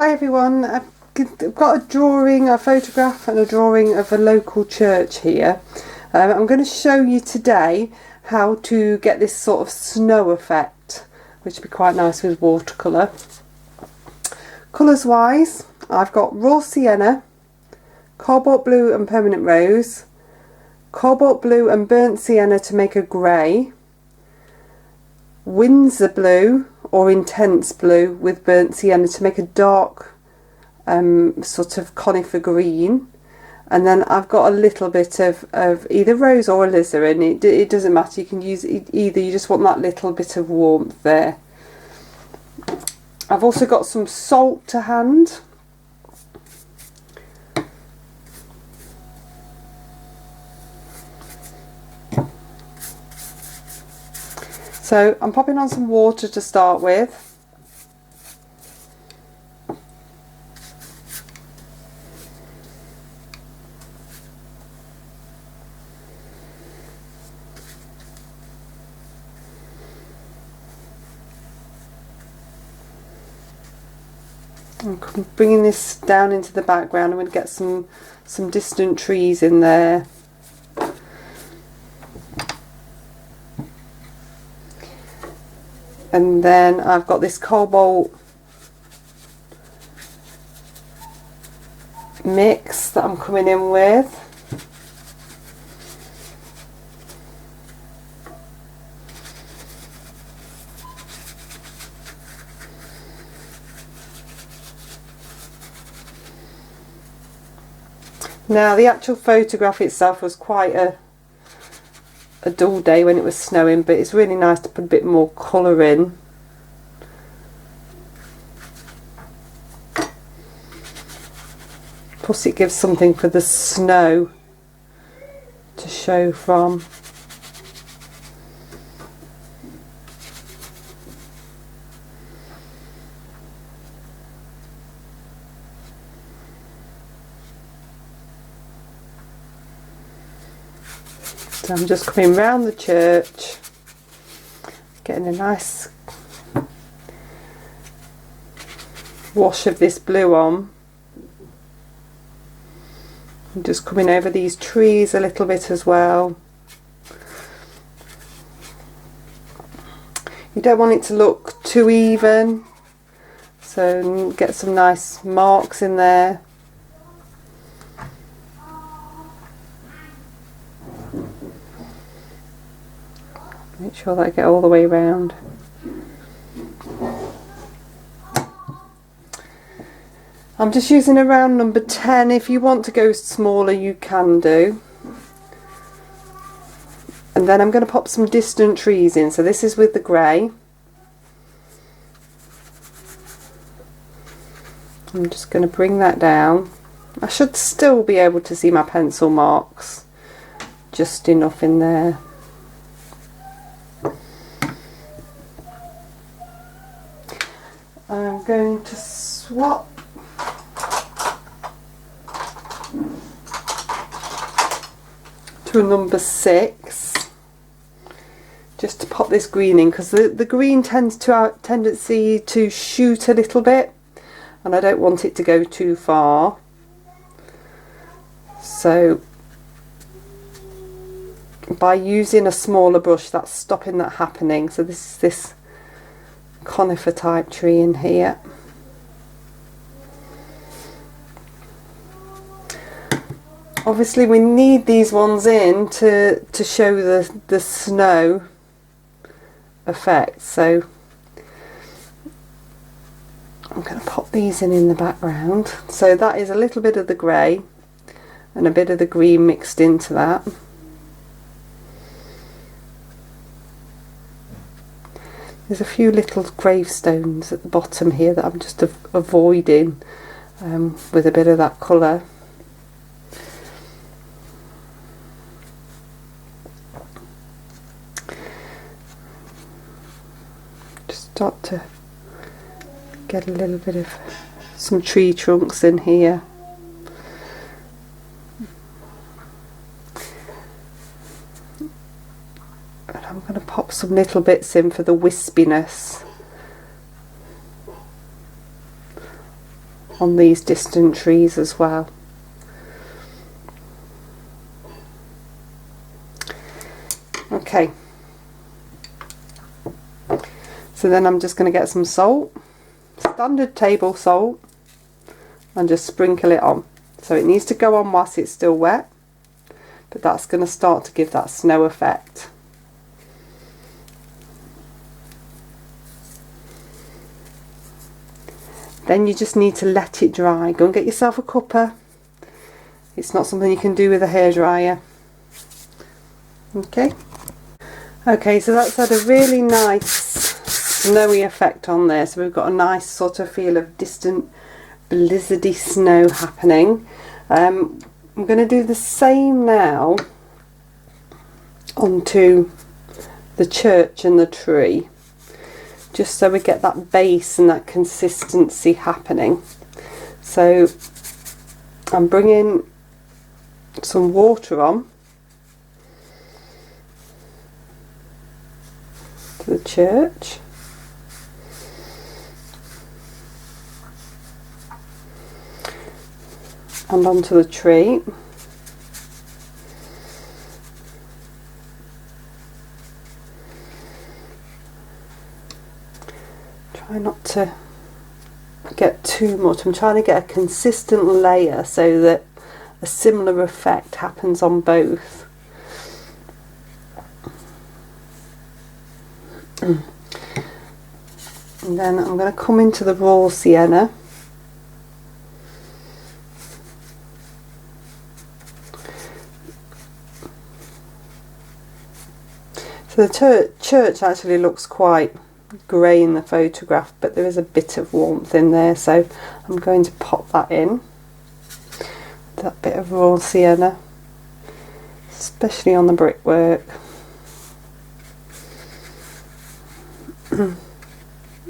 Hi everyone, I've got a photograph and a drawing of a local church here. I'm going to show you today how to get this sort of snow effect, which would be quite nice with watercolour. Colours wise, I've got raw sienna, cobalt blue and permanent rose, cobalt blue and burnt sienna to make a grey, Windsor blue or intense blue with burnt sienna to make a dark sort of conifer green, and then I've got a little bit of either rose or alizarin. It doesn't matter, you can use either, you just want that little bit of warmth there. I've also got some salt to hand. So I'm popping on some water to start with. I'm bringing this down into the background. I'm going to get some distant trees in there. And then I've got this cobalt mix that I'm coming in with. Now the actual photograph itself was quite a dull day when it was snowing, but it's really nice to put a bit more colour in. Plus it gives something for the snow to show from. So I'm just coming round the church, getting a nice wash of this blue on. I'm just coming over these trees a little bit as well. You don't want it to look too even, so get some nice marks in there. Make sure that I get all the way round. I'm just using a round number 10. If you want to go smaller, you can do. And then I'm going to pop some distant trees in. So this is with the grey. I'm just going to bring that down. I should still be able to see my pencil marks, just enough in there. I'm going to swap to a number 6 just to pop this green in, because the green tends to have a tendency to shoot a little bit and I don't want it to go too far, so by using a smaller brush that's stopping that happening. So this is this conifer type tree in here. Obviously we need these ones in to show the snow effect, so I'm going to pop these in the background. So that is a little bit of the grey and a bit of the green mixed into that. There's a few little gravestones at the bottom here that I'm just avoiding with a bit of that colour. Just start to get a little bit of some tree trunks in here. I'm going to pop some little bits in for the wispiness. on these distant trees as well. Okay, so then I'm just going to get some salt, standard table salt, and just sprinkle it on. So it needs to go on whilst it's still wet, but that's going to start to give that snow effect. Then you just need to let it dry. Go and get yourself a cuppa. It's not something you can do with a hairdryer. Okay. Okay, so that's had a really nice snowy effect on there. So we've got a nice sort of feel of distant blizzardy snow happening. I'm going to do the same now onto the church and the tree, just so we get that base and that consistency happening. So I'm bringing some water on to the church, and onto the tree. Try not to get too much. I'm trying to get a consistent layer so that a similar effect happens on both. And then I'm going to come into the raw sienna. So the church actually looks quite grey in the photograph, but there is a bit of warmth in there, so I'm going to pop that in, that bit of raw sienna, especially on the brickwork.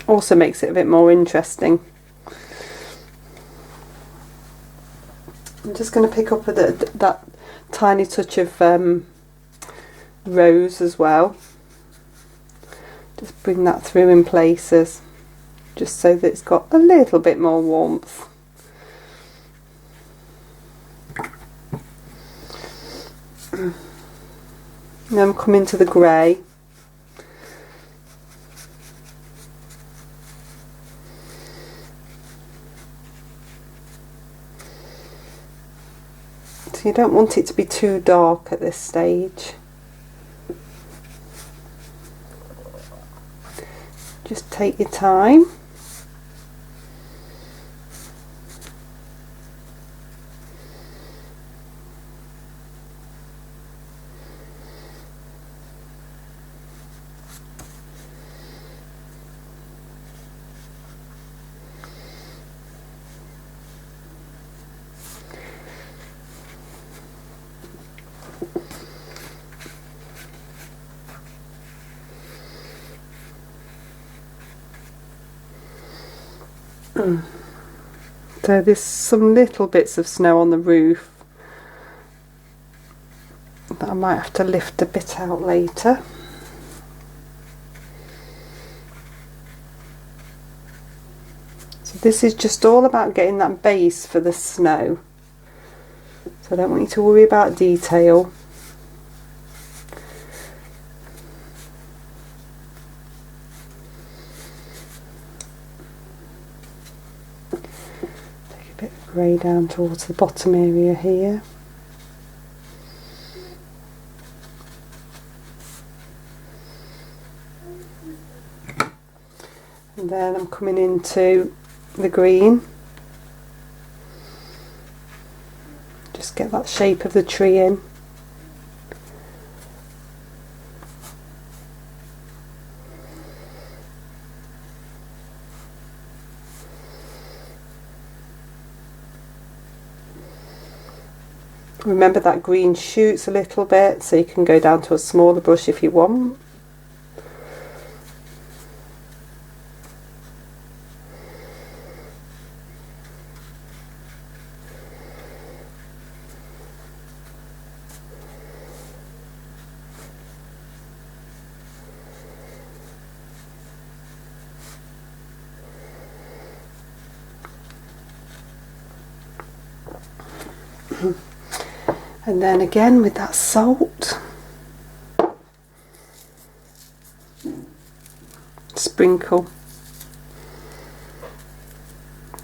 Also makes it a bit more interesting. I'm just going to pick up that tiny touch of rose as well. Just bring that through in places, just so that it's got a little bit more warmth. Then I'm coming to the grey. So you don't want it to be too dark at this stage. Just take your time. So there's some little bits of snow on the roof that I might have to lift a bit out later. So this is just all about getting that base for the snow. So I don't want you to worry about detail. Grey down towards the bottom area here. And then I'm coming into the green. Just get that shape of the tree in. Remember that green shoots a little bit, so you can go down to a smaller brush if you want. And then again with that salt, sprinkle.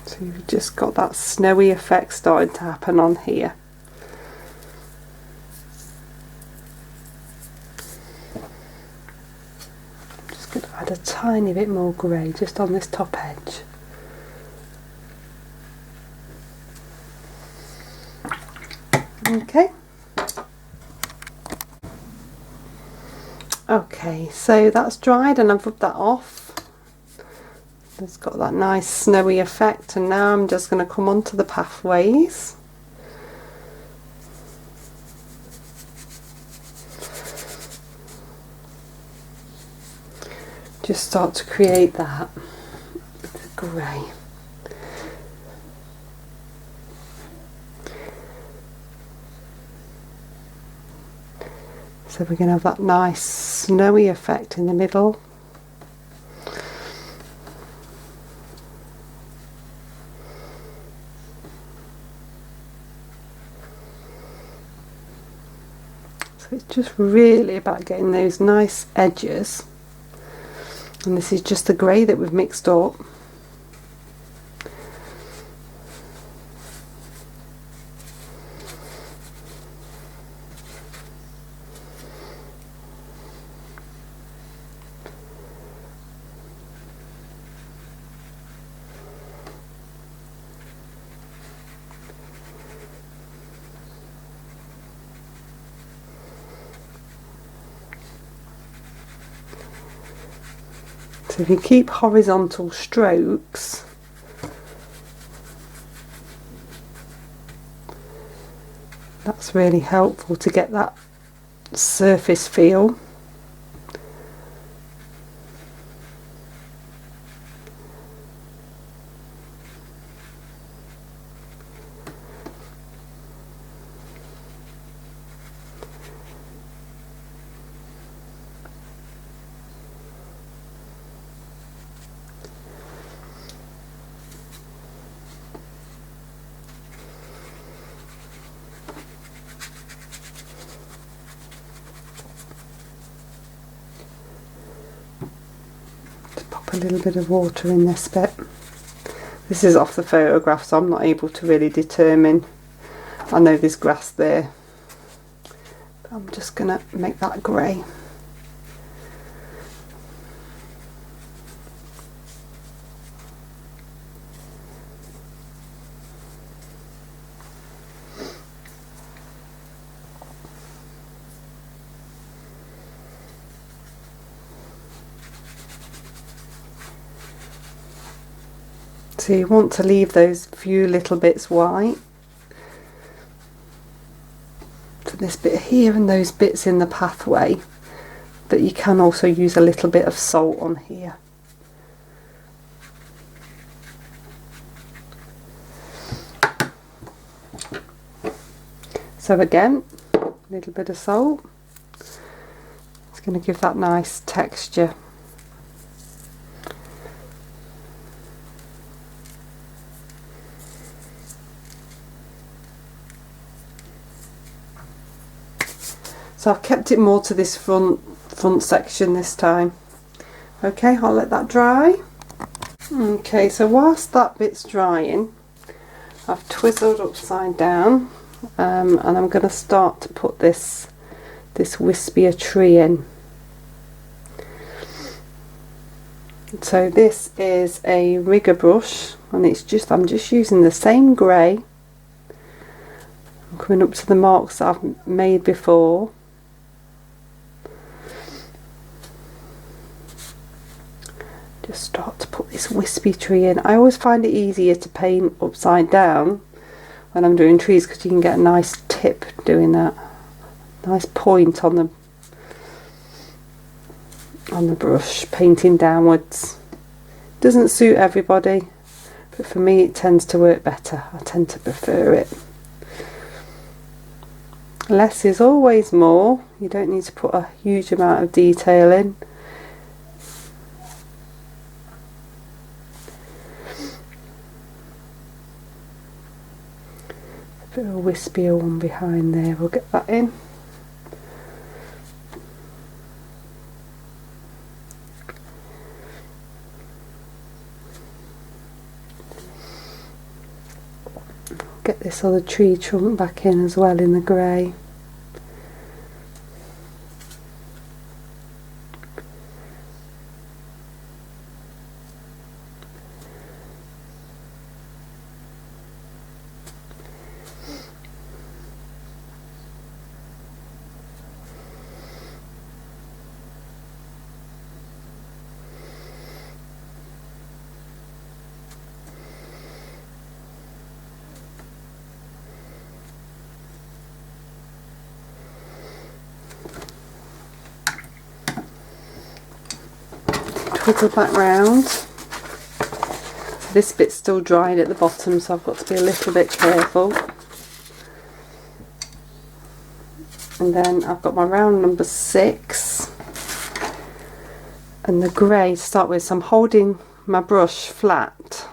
So you've just got that snowy effect starting to happen on here. Just going to add a tiny bit more grey just on this top edge. Okay. Okay, so that's dried and I've rubbed that off. It's got that nice snowy effect, and now I'm just going to come onto the pathways. Just start to create that with the grey. So we're going to have that nice snowy effect in the middle. So it's just really about getting those nice edges. And this is just the grey that we've mixed up. So if you keep horizontal strokes, that's really helpful to get that surface feel. A little bit of water in this bit. This is off the photograph, so I'm not able to really determine. I know there's grass there, but I'm just going to make that grey. So you want to leave those few little bits white. So this bit here and those bits in the pathway, but you can also use a little bit of salt on here. So again, a little bit of salt. It's going to give that nice texture. So I've kept it more to this front section this time. Okay, I'll let that dry. Okay, so whilst that bit's drying, I've twizzled upside down, and I'm going to start to put this wispier tree in. So this is a rigger brush, and I'm just using the same grey. I'm coming up to the marks that I've made before. Just start to put this wispy tree in. I always find it easier to paint upside down when I'm doing trees, because you can get a nice tip doing that. Nice point on the brush, painting downwards. Doesn't suit everybody, but for me it tends to work better. I tend to prefer it. Less is always more. You don't need to put a huge amount of detail in. Bit of a wispier one behind there, we'll get that in. Get this other tree trunk back in as well in the grey. Twiddle back round. So this bit's still dried at the bottom, so I've got to be a little bit careful. And then I've got my round number 6 and the grey to start with, so I'm holding my brush flat.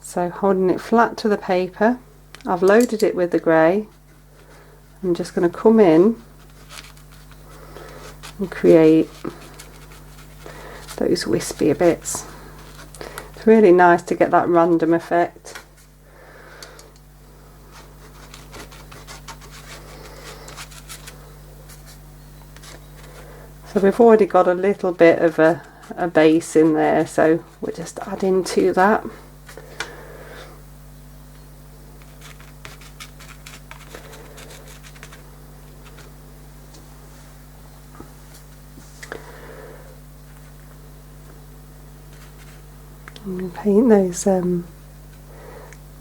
So holding it flat to the paper, I've loaded it with the grey. I'm just going to come in and create those wispier bits. It's really nice to get that random effect. So we've already got a little bit of a base in there, so we're just adding to that. And paint those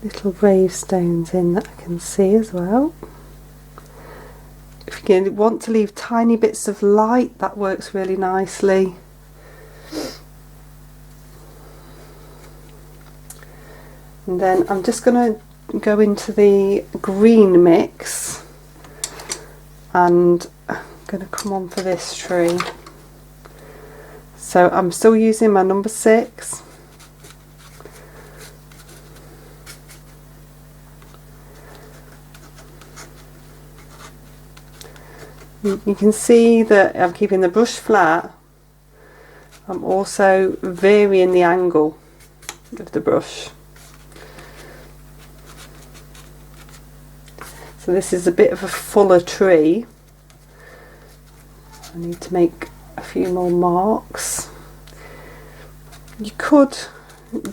little gravestones in that I can see as well. If you want to leave tiny bits of light, that works really nicely. And then I'm just going to go into the green mix and I'm going to come on for this tree. So I'm still using my number 6. You can see that I'm keeping the brush flat. I'm also varying the angle of the brush. So this is a bit of a fuller tree. I need to make a few more marks. You could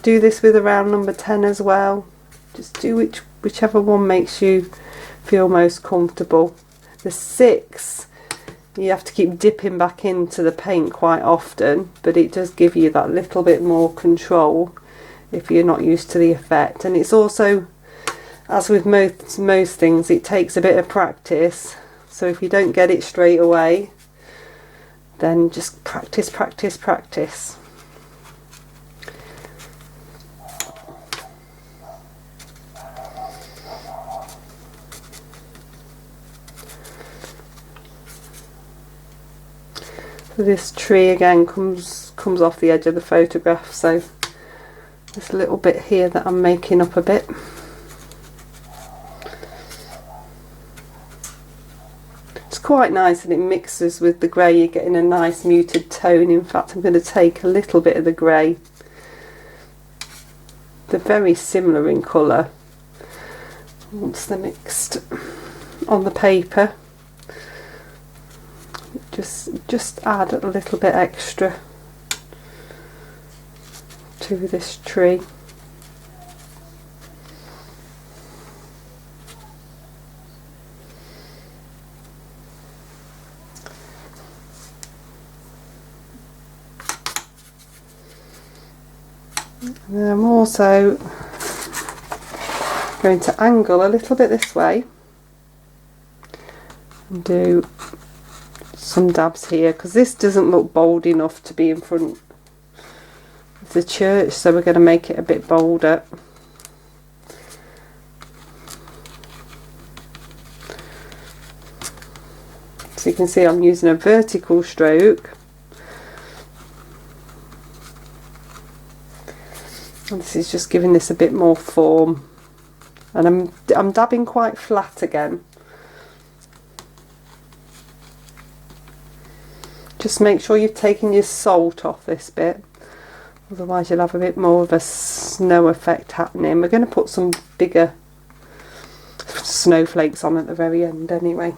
do this with a round number 10 as well. Just do whichever one makes you feel most comfortable. The 6, you have to keep dipping back into the paint quite often, but it does give you that little bit more control if you're not used to the effect. And it's also, as with most things, it takes a bit of practice. So if you don't get it straight away, then just practice, practice, practice. So this tree again comes off the edge of the photograph, so there's a little bit here that I'm making up a bit. It's quite nice and it mixes with the grey, you're getting a nice muted tone. In fact, I'm going to take a little bit of the grey. They're very similar in colour once they're mixed on the paper. Just add a little bit extra to this tree. And I'm also going to angle a little bit this way and do some dabs here, because this doesn't look bold enough to be in front of the church, so we're going to make it a bit bolder. So you can see I'm using a vertical stroke, and this is just giving this a bit more form And I'm dabbing quite flat again. Just make sure you've taken your salt off this bit, otherwise you'll have a bit more of a snow effect happening. We're going to put some bigger snowflakes on at the very end anyway.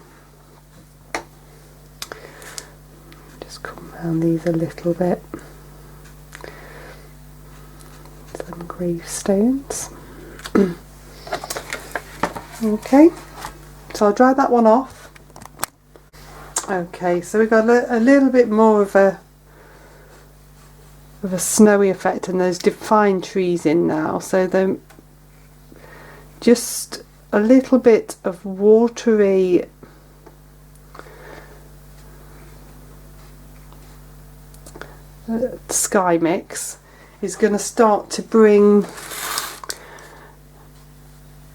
Just come around these a little bit. Some gravestones. Okay, so I'll dry that one off. Okay, so we've got a little bit more of a snowy effect, and there's defined trees in now, so then just a little bit of watery sky mix is going to start to bring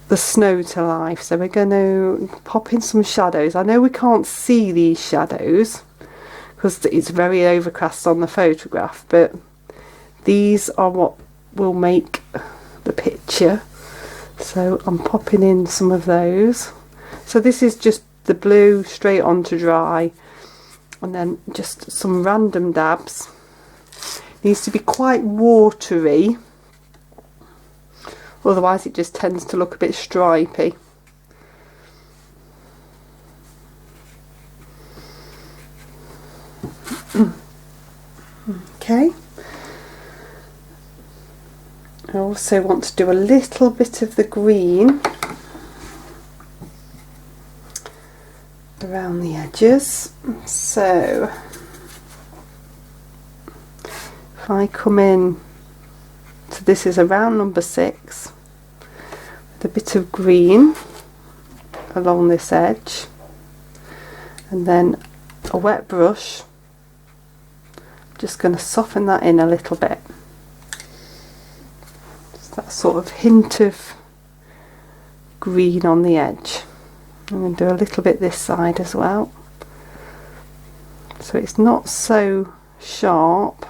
the snow to life. So we're going to pop in some shadows. I know we can't see these shadows because it's very overcast on the photograph, but these are what will make the picture. So I'm popping in some of those. So this is just the blue straight on to dry, and then just some random dabs. Needs to be quite watery, otherwise it just tends to look a bit stripy. Okay. I also want to do a little bit of the green around the edges. So if I come in, so this is around number 6 with a bit of green along this edge, and then a wet brush, just going to soften that in a little bit. Just that sort of hint of green on the edge. I'm going to do a little bit this side as well, so it's not so sharp.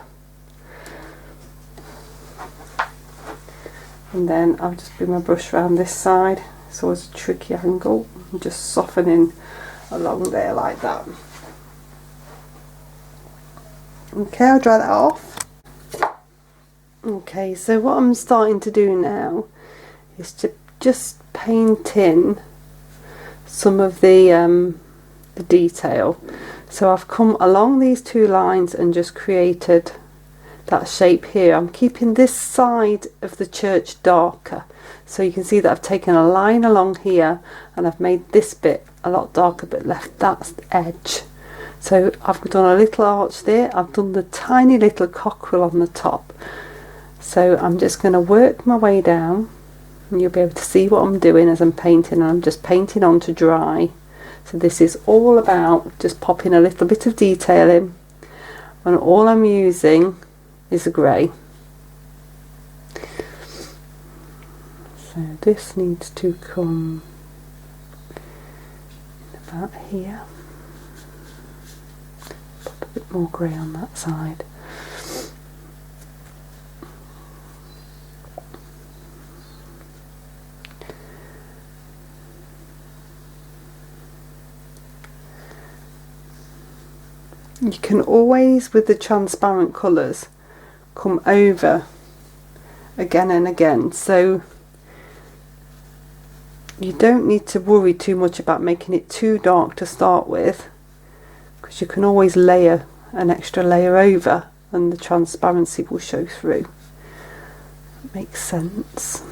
And then I'll just bring my brush around this side. It's always a tricky angle. I'm just softening along there like that. Okay, I'll dry that off. Okay, so what I'm starting to do now is to just paint in some of the detail. So I've come along these 2 lines and just created that shape here. I'm keeping this side of the church darker, so you can see that I've taken a line along here and I've made this bit a lot darker but left that edge. So I've done a little arch there, I've done the tiny little cockerel on the top. So I'm just going to work my way down, and you'll be able to see what I'm doing as I'm painting, and I'm just painting on to dry. So this is all about just popping a little bit of detail in, and all I'm using is a grey. So this needs to come about here. Pop a bit more grey on that side. You can always, with the transparent colours, come over again and again, so you don't need to worry too much about making it too dark to start with, because you can always layer an extra layer over and the transparency will show through. That makes sense.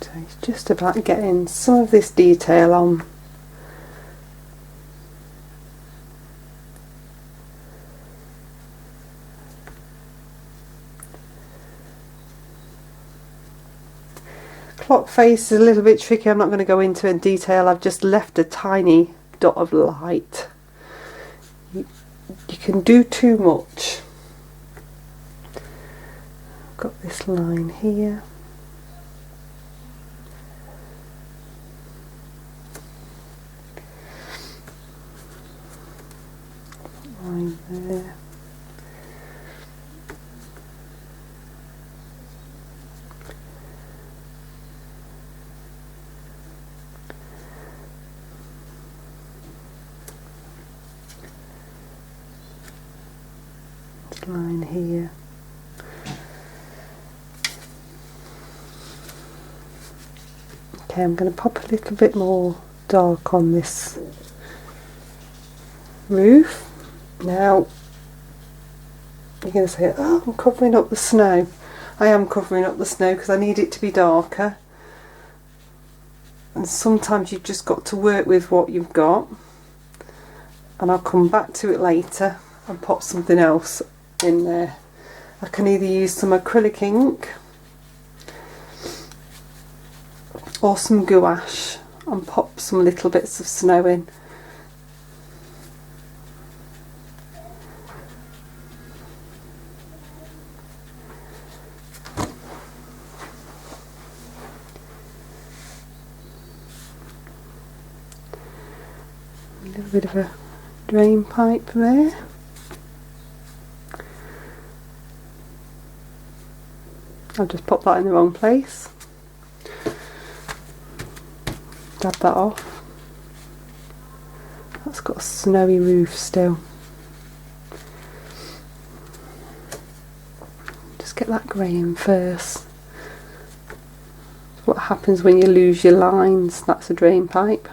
So it's just about getting some of this detail on. Clock face is a little bit tricky. I'm not going to go into in detail. I've just left a tiny dot of light. You can do too much. I've got this line here. Line there. Line here. Okay, I'm going to pop a little bit more dark on this roof. Now you're going to say, oh, I'm covering up the snow. I am covering up the snow because I need it to be darker, and sometimes you've just got to work with what you've got, and I'll come back to it later and pop something else in there. I can either use some acrylic ink or some gouache and pop some little bits of snow in. A little bit of a drain pipe there. I'll just pop that in the wrong place. Dab that off. That's got a snowy roof still. Just get that grey in first. What happens when you lose your lines? That's a drain pipe.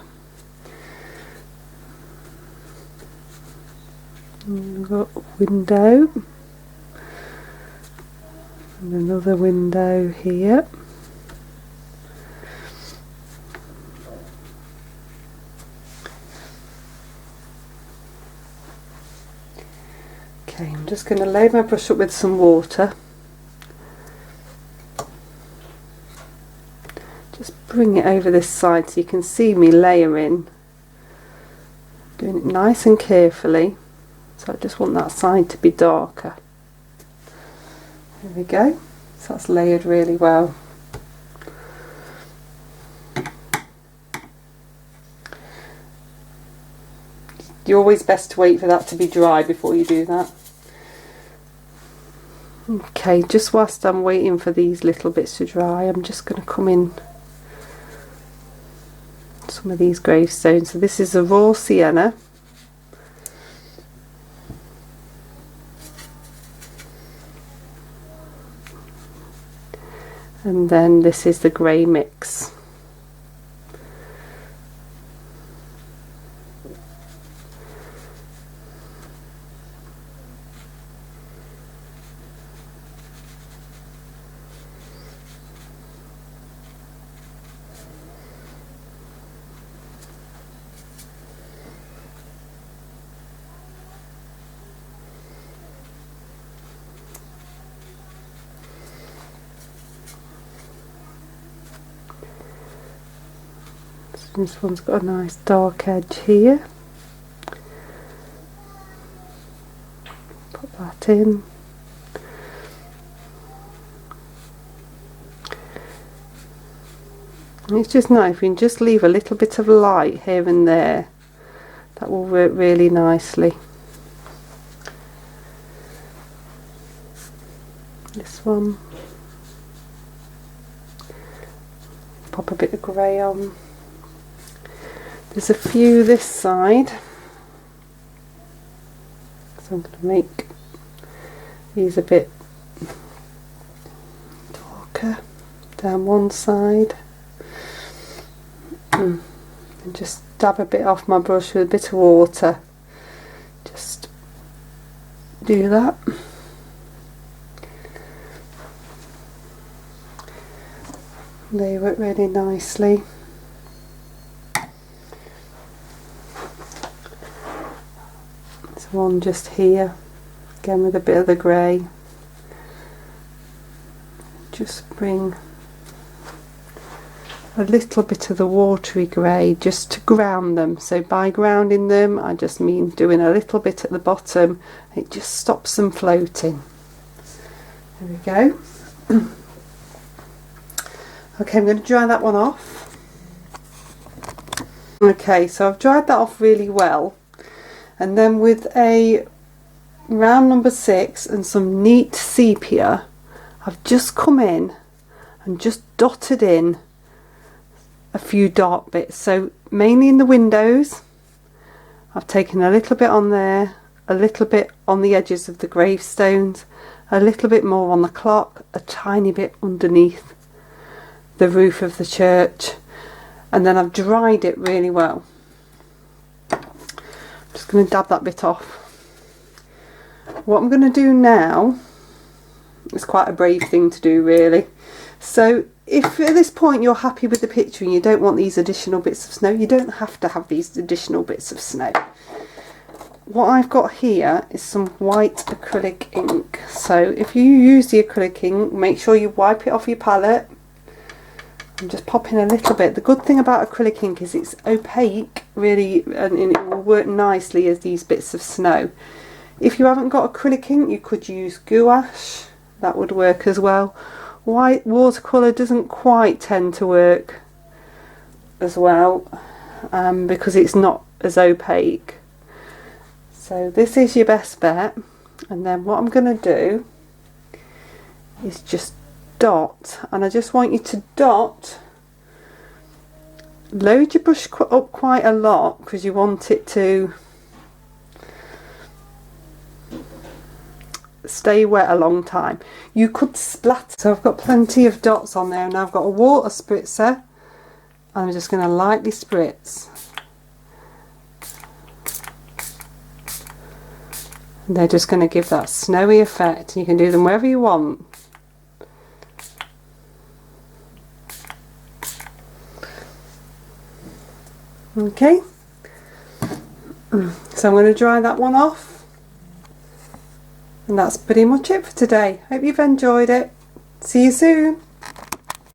And we've got a window. And another window here. Okay, I'm just going to load my brush up with some water. Just bring it over this side so you can see me layering. Doing it nice and carefully. So I just want that side to be darker. There we go, so that's layered really well. You're always best to wait for that to be dry before you do that. Okay, just whilst I'm waiting for these little bits to dry, I'm just going to come in some of these gravestones. So this is a raw sienna. And then this is the grey mix. This one's got a nice dark edge here. Put that in. And it's just nice, we can just leave a little bit of light here and there. That will work really nicely. This one. Pop a bit of grey on. There's a few this side, so I'm going to make these a bit darker down one side, and just dab a bit off my brush with a bit of water. Just do that. Layer it really nicely. One just here, again with a bit of the grey. Just bring a little bit of the watery grey just to ground them. So by grounding them, I just mean doing a little bit at the bottom. It just stops them floating. There we go. Okay, I'm going to dry that one off. Okay, so I've dried that off really well, and then with a round number 6 and some neat sepia, I've just come in and just dotted in a few dark bits. So mainly in the windows, I've taken a little bit on there, a little bit on the edges of the gravestones, a little bit more on the clock, a tiny bit underneath the roof of the church, and then I've dried it really well. I'm just going to dab that bit off. What I'm going to do now is quite a brave thing to do, really. So if at this point you're happy with the picture and you don't want these additional bits of snow, you don't have to have these additional bits of snow. What I've got here is some white acrylic ink. So if you use the acrylic ink, make sure you wipe it off your palette. I'm just popping a little bit. The good thing about acrylic ink is it's opaque, really, and it will work nicely as these bits of snow. If you haven't got acrylic ink, you could use gouache. That would work as well. White watercolour doesn't quite tend to work as well because it's not as opaque. So this is your best bet. And then what I'm going to do is just dot, and I just want you to dot, load your brush up quite a lot because you want it to stay wet a long time. You could splatter. So I've got plenty of dots on there, and I've got a water spritzer, and I'm just going to lightly spritz. And they're just going to give that snowy effect. You can do them wherever you want. Okay, so I'm going to dry that one off, and that's pretty much it for today. Hope you've enjoyed it. See you soon.